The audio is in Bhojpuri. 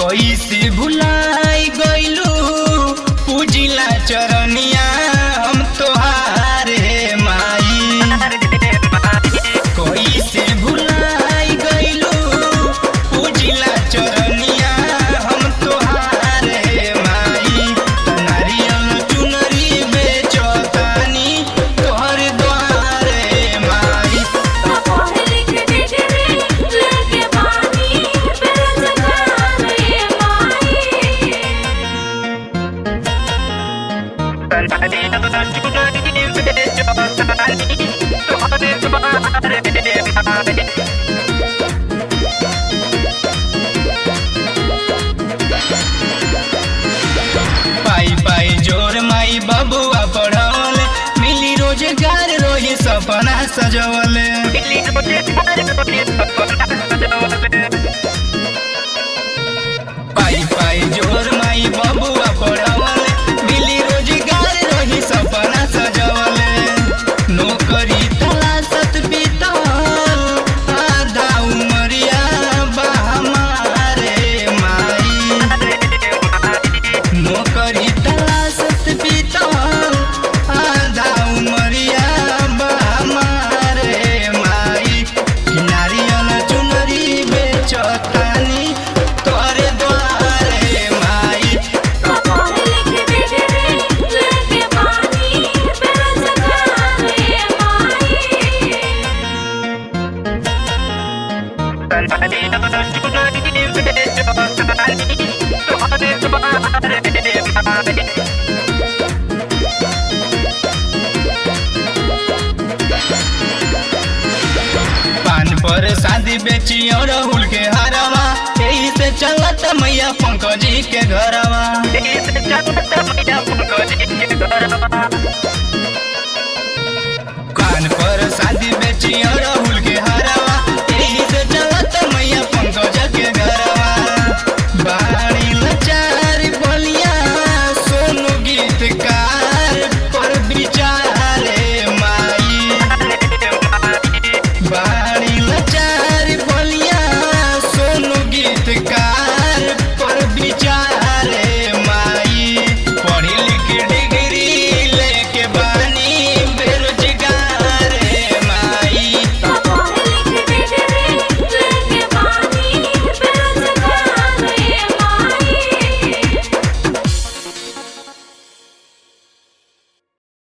कैसे भुलाई गइलू पूजिला चरनिया हम तोहारे माई। कैसे भुलाई गइलू पूजिला चरनिया हम तोहारे माई। नारियल चुनरी बेचतानी तोहर द्वारे माई। पाई पाई जोर माई बबुआ पढ़ल मिली रोजगार रोही सपना सजवले। पाई पाई जोर माई बबुआ पढ़ल मिली रोजगार रोही सपना सजवले। नौकरी तलाशत बीतल आधा उमरिया बा हमारे माई। नौकरी तलाशत बीतल आधा उमरिया बा हमारे माई। नारियल चुनरी बेचतानी तोरे द्वारे माई। पान पर शादी बेची और हुल के हरवा यही से चलत मैया पंकजी के घरवा। कान पर शादी बेची और हुल के